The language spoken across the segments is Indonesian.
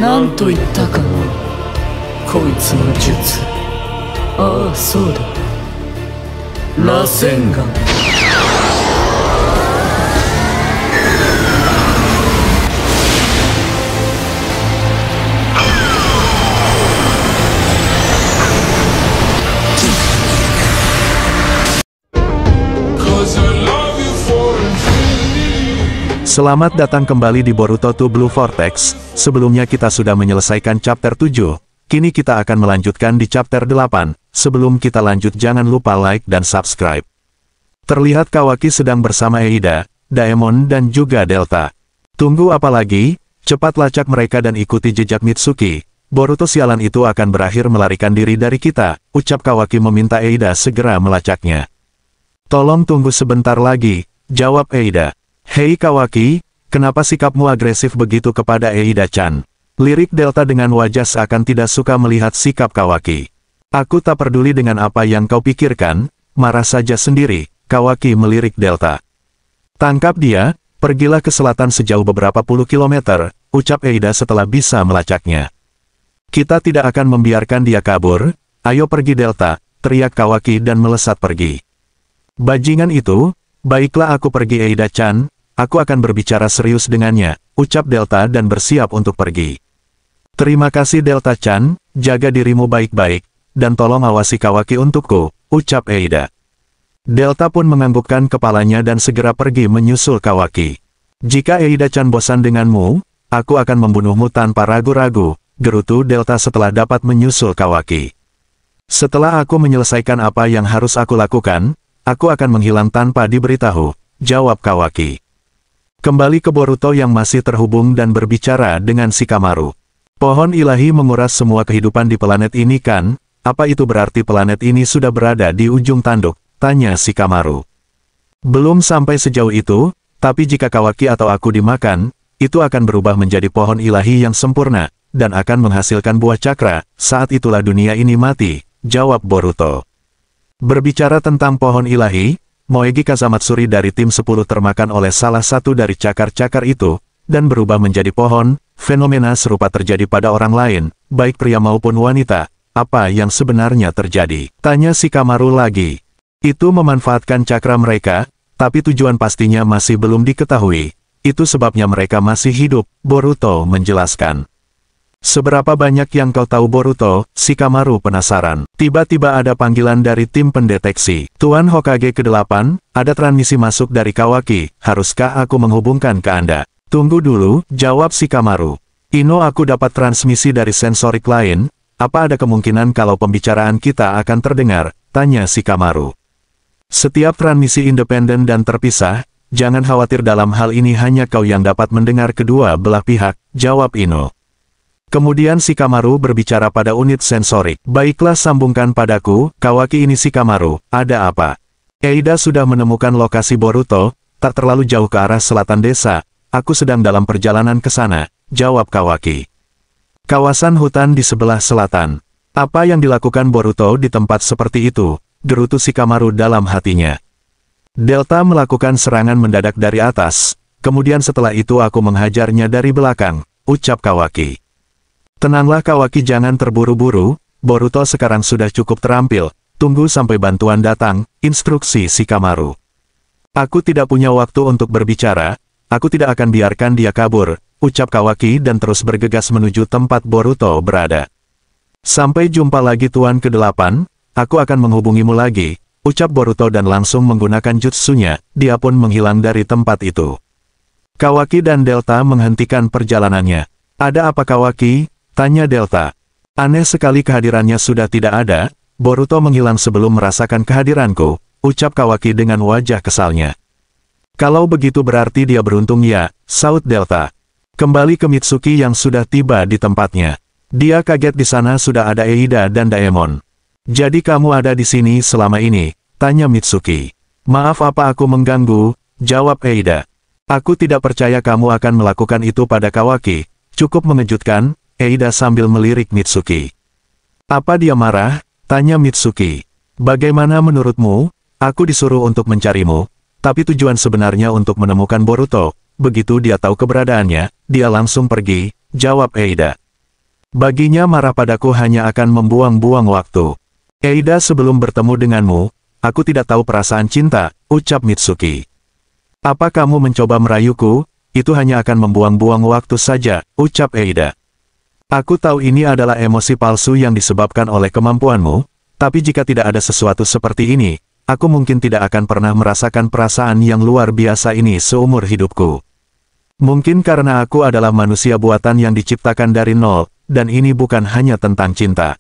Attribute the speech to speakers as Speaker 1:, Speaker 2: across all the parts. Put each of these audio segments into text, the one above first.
Speaker 1: なんと言ったかな、こいつの術。ああ、そうだ。螺旋丸。
Speaker 2: Selamat datang kembali di Boruto 2 Blue Vortex. Sebelumnya kita sudah menyelesaikan chapter 7. Kini kita akan melanjutkan di chapter 8. Sebelum kita lanjut jangan lupa like dan subscribe. Terlihat Kawaki sedang bersama Eida, Daemon dan juga Delta. Tunggu apa lagi? Cepat lacak mereka dan ikuti jejak Mitsuki. Boruto sialan itu akan berakhir melarikan diri dari kita, ucap Kawaki meminta Eida segera melacaknya. Tolong tunggu sebentar lagi, jawab Eida. Hei Kawaki, kenapa sikapmu agresif begitu kepada Eida-chan? Lirik Delta dengan wajah seakan tidak suka melihat sikap Kawaki. Aku tak peduli dengan apa yang kau pikirkan, marah saja sendiri, Kawaki melirik Delta. Tangkap dia, pergilah ke selatan sejauh beberapa puluh kilometer, ucap Eida setelah bisa melacaknya. Kita tidak akan membiarkan dia kabur, ayo pergi Delta, teriak Kawaki dan melesat pergi. Bajingan itu, baiklah aku pergi Eida-chan. Aku akan berbicara serius dengannya, ucap Delta dan bersiap untuk pergi. Terima kasih Delta-chan, jaga dirimu baik-baik, dan tolong awasi Kawaki untukku, ucap Eida. Delta pun menganggukkan kepalanya dan segera pergi menyusul Kawaki. Jika Eida-chan bosan denganmu, aku akan membunuhmu tanpa ragu-ragu, gerutu Delta setelah dapat menyusul Kawaki. Setelah aku menyelesaikan apa yang harus aku lakukan, aku akan menghilang tanpa diberitahu, jawab Kawaki. Kembali ke Boruto yang masih terhubung dan berbicara dengan Shikamaru. Pohon ilahi menguras semua kehidupan di planet ini kan? Apa itu berarti planet ini sudah berada di ujung tanduk? Tanya Shikamaru. Belum sampai sejauh itu, tapi jika Kawaki atau aku dimakan, itu akan berubah menjadi pohon ilahi yang sempurna, dan akan menghasilkan buah cakra, saat itulah dunia ini mati, jawab Boruto. Berbicara tentang pohon ilahi, Moegi Kazamatsuri dari tim 10 termakan oleh salah satu dari cakar-cakar itu, dan berubah menjadi pohon. Fenomena serupa terjadi pada orang lain, baik pria maupun wanita. Apa yang sebenarnya terjadi? Tanya Shikamaru lagi. Itu memanfaatkan cakra mereka, tapi tujuan pastinya masih belum diketahui. Itu sebabnya mereka masih hidup, Boruto menjelaskan. Seberapa banyak yang kau tahu Boruto? Shikamaru penasaran. Tiba-tiba ada panggilan dari tim pendeteksi. Tuan Hokage ke-8, ada transmisi masuk dari Kawaki, haruskah aku menghubungkan ke Anda? Tunggu dulu, jawab Shikamaru. Ino, aku dapat transmisi dari sensorik lain, apa ada kemungkinan kalau pembicaraan kita akan terdengar? Tanya Shikamaru. Setiap transmisi independen dan terpisah, jangan khawatir dalam hal ini hanya kau yang dapat mendengar kedua belah pihak, jawab Ino. Kemudian Shikamaru berbicara pada unit sensorik. Baiklah, sambungkan padaku, Kawaki ini Shikamaru, ada apa? Eida sudah menemukan lokasi Boruto, tak terlalu jauh ke arah selatan desa, aku sedang dalam perjalanan ke sana, jawab Kawaki. Kawasan hutan di sebelah selatan. Apa yang dilakukan Boruto di tempat seperti itu? Gerutu Shikamaru dalam hatinya. Delta melakukan serangan mendadak dari atas, kemudian setelah itu aku menghajarnya dari belakang, ucap Kawaki. Tenanglah Kawaki, jangan terburu-buru, Boruto sekarang sudah cukup terampil, tunggu sampai bantuan datang, instruksi Shikamaru. Aku tidak punya waktu untuk berbicara, aku tidak akan biarkan dia kabur, ucap Kawaki dan terus bergegas menuju tempat Boruto berada. Sampai jumpa lagi Tuan ke-8, aku akan menghubungimu lagi, ucap Boruto dan langsung menggunakan jutsunya, dia pun menghilang dari tempat itu. Kawaki dan Delta menghentikan perjalanannya. Ada apa Kawaki? Tanya Delta. Aneh sekali kehadirannya sudah tidak ada, Boruto menghilang sebelum merasakan kehadiranku, ucap Kawaki dengan wajah kesalnya. Kalau begitu berarti dia beruntung ya, saut Delta. Kembali ke Mitsuki yang sudah tiba di tempatnya. Dia kaget di sana sudah ada Eida dan Daemon. Jadi kamu ada di sini selama ini, tanya Mitsuki. Maaf apa aku mengganggu, jawab Eida. Aku tidak percaya kamu akan melakukan itu pada Kawaki, cukup mengejutkan, Eida sambil melirik Mitsuki. Apa dia marah? Tanya Mitsuki. Bagaimana menurutmu? Aku disuruh untuk mencarimu, tapi tujuan sebenarnya untuk menemukan Boruto. Begitu dia tahu keberadaannya, dia langsung pergi, jawab Eida. Baginya marah padaku hanya akan membuang-buang waktu. Eida, sebelum bertemu denganmu, aku tidak tahu perasaan cinta, ucap Mitsuki. Apa kamu mencoba merayuku? Itu hanya akan membuang-buang waktu saja, ucap Eida. Aku tahu ini adalah emosi palsu yang disebabkan oleh kemampuanmu, tapi jika tidak ada sesuatu seperti ini, aku mungkin tidak akan pernah merasakan perasaan yang luar biasa ini seumur hidupku. Mungkin karena aku adalah manusia buatan yang diciptakan dari nol, dan ini bukan hanya tentang cinta.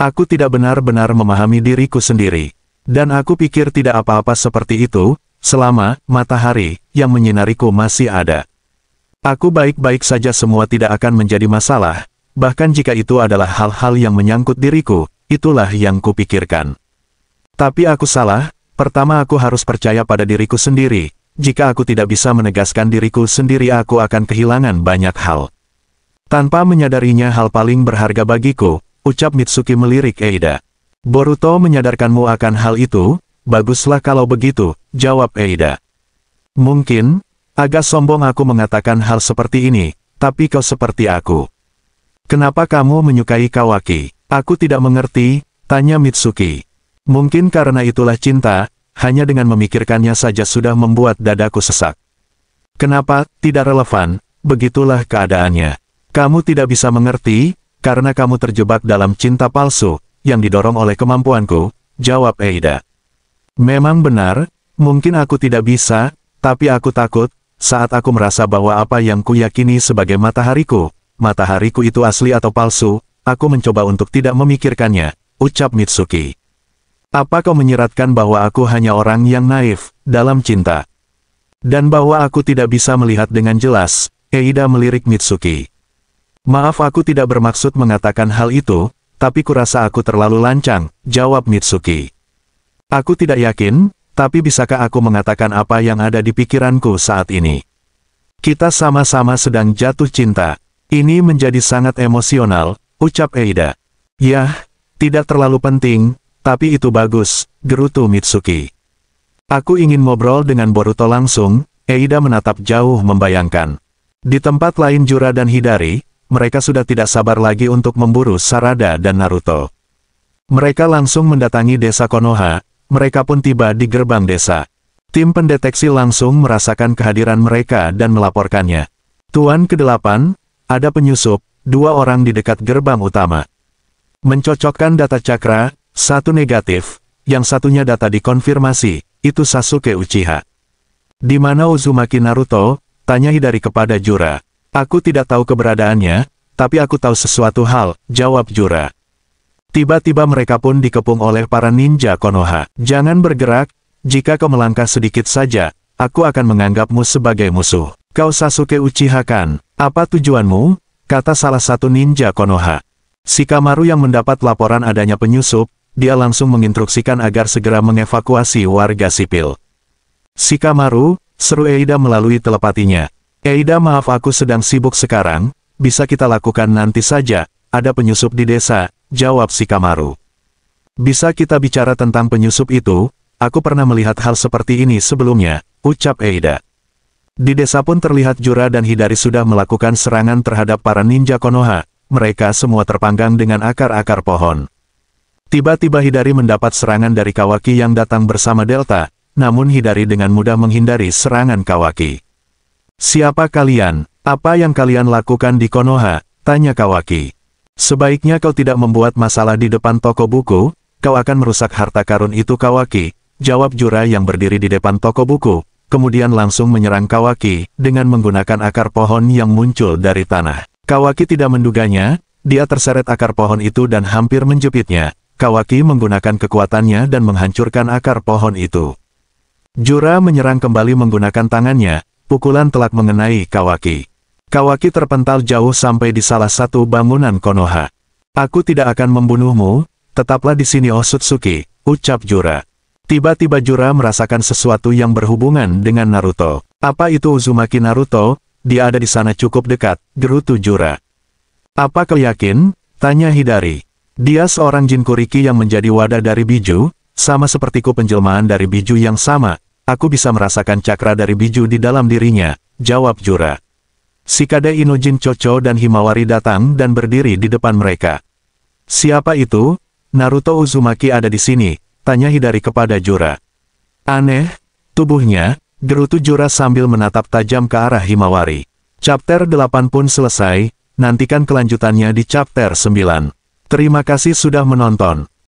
Speaker 2: Aku tidak benar-benar memahami diriku sendiri. Dan aku pikir tidak apa-apa seperti itu, selama matahari yang menyinariku masih ada. Aku baik-baik saja, semua tidak akan menjadi masalah, bahkan jika itu adalah hal-hal yang menyangkut diriku, itulah yang kupikirkan. Tapi aku salah, pertama aku harus percaya pada diriku sendiri. Jika aku tidak bisa menegaskan diriku sendiri, aku akan kehilangan banyak hal. Tanpa menyadarinya, hal paling berharga bagiku, ucap Mitsuki melirik Eida. Boruto menyadarkanmu akan hal itu? Baguslah kalau begitu, jawab Eida. Mungkin, agak sombong aku mengatakan hal seperti ini, tapi kau seperti aku. Kenapa kamu menyukai Kawaki? Aku tidak mengerti, tanya Mitsuki. Mungkin karena itulah cinta, hanya dengan memikirkannya saja sudah membuat dadaku sesak. Kenapa? Tidak relevan, begitulah keadaannya. Kamu tidak bisa mengerti, karena kamu terjebak dalam cinta palsu, yang didorong oleh kemampuanku, jawab Eida. Memang benar, mungkin aku tidak bisa, tapi aku takut, saat aku merasa bahwa apa yang kuyakini sebagai matahariku itu asli atau palsu, aku mencoba untuk tidak memikirkannya, ucap Mitsuki. Apa kau menyiratkan bahwa aku hanya orang yang naif, dalam cinta? Dan bahwa aku tidak bisa melihat dengan jelas, Eida melirik Mitsuki. Maaf, aku tidak bermaksud mengatakan hal itu, tapi kurasa aku terlalu lancang, jawab Mitsuki. Aku tidak yakin, tapi bisakah aku mengatakan apa yang ada di pikiranku saat ini? Kita sama-sama sedang jatuh cinta. Ini menjadi sangat emosional, ucap Eida. Yah, tidak terlalu penting, tapi itu bagus, gerutu Mitsuki. Aku ingin ngobrol dengan Boruto langsung, Eida menatap jauh membayangkan. Di tempat lain Jura dan Hidari, mereka sudah tidak sabar lagi untuk memburu Sarada dan Naruto. Mereka langsung mendatangi desa Konoha, mereka pun tiba di gerbang desa. Tim pendeteksi langsung merasakan kehadiran mereka dan melaporkannya. Tuan ke-8, ada penyusup, 2 orang di dekat gerbang utama. Mencocokkan data cakra, 1 negatif, yang satunya data dikonfirmasi, itu Sasuke Uchiha. Di mana Uzumaki Naruto? Tanya Hidari kepada Jura. Aku tidak tahu keberadaannya, tapi aku tahu sesuatu hal, jawab Jura. Tiba-tiba mereka pun dikepung oleh para ninja Konoha. Jangan bergerak, jika kau melangkah sedikit saja, aku akan menganggapmu sebagai musuh. Kau Sasuke Uchiha kan? Apa tujuanmu? Kata salah satu ninja Konoha. Shikamaru yang mendapat laporan adanya penyusup, dia langsung menginstruksikan agar segera mengevakuasi warga sipil. Shikamaru, seru Eida melalui telepatinya. Eida, maaf aku sedang sibuk sekarang, bisa kita lakukan nanti saja, ada penyusup di desa, jawab Shikamaru. Bisa kita bicara tentang penyusup itu? Aku pernah melihat hal seperti ini sebelumnya, ucap Eida. Di desa pun terlihat Jura dan Hidari sudah melakukan serangan terhadap para ninja Konoha, mereka semua terpanggang dengan akar-akar pohon. Tiba-tiba Hidari mendapat serangan dari Kawaki yang datang bersama Delta, namun Hidari dengan mudah menghindari serangan Kawaki. Siapa kalian? Apa yang kalian lakukan di Konoha? Tanya Kawaki. Sebaiknya kau tidak membuat masalah di depan toko buku, kau akan merusak harta karun itu Kawaki, jawab Jura yang berdiri di depan toko buku, kemudian langsung menyerang Kawaki, dengan menggunakan akar pohon yang muncul dari tanah. Kawaki tidak menduganya, dia terseret akar pohon itu dan hampir menjepitnya. Kawaki menggunakan kekuatannya dan menghancurkan akar pohon itu. Jura menyerang kembali menggunakan tangannya. Pukulan telak mengenai Kawaki. Kawaki terpental jauh sampai di salah satu bangunan Konoha. Aku tidak akan membunuhmu, tetaplah di sini Otsutsuki, ucap Jura. Tiba-tiba Jura merasakan sesuatu yang berhubungan dengan Naruto. Apa itu Uzumaki Naruto? Dia ada di sana cukup dekat, gerutu Jura. Apa kau yakin? Tanya Hidari. Dia seorang Jinkuriki yang menjadi wadah dari Biju, sama sepertiku penjelmaan dari Biju yang sama. Aku bisa merasakan cakra dari Biju di dalam dirinya, jawab Jura. Shikade Inojin Chocho dan Himawari datang dan berdiri di depan mereka. Siapa itu? Naruto Uzumaki ada di sini, tanya Hidari kepada Jura. Aneh, tubuhnya, gerutu Jura sambil menatap tajam ke arah Himawari. Chapter 8 pun selesai, nantikan kelanjutannya di chapter 9. Terima kasih sudah menonton.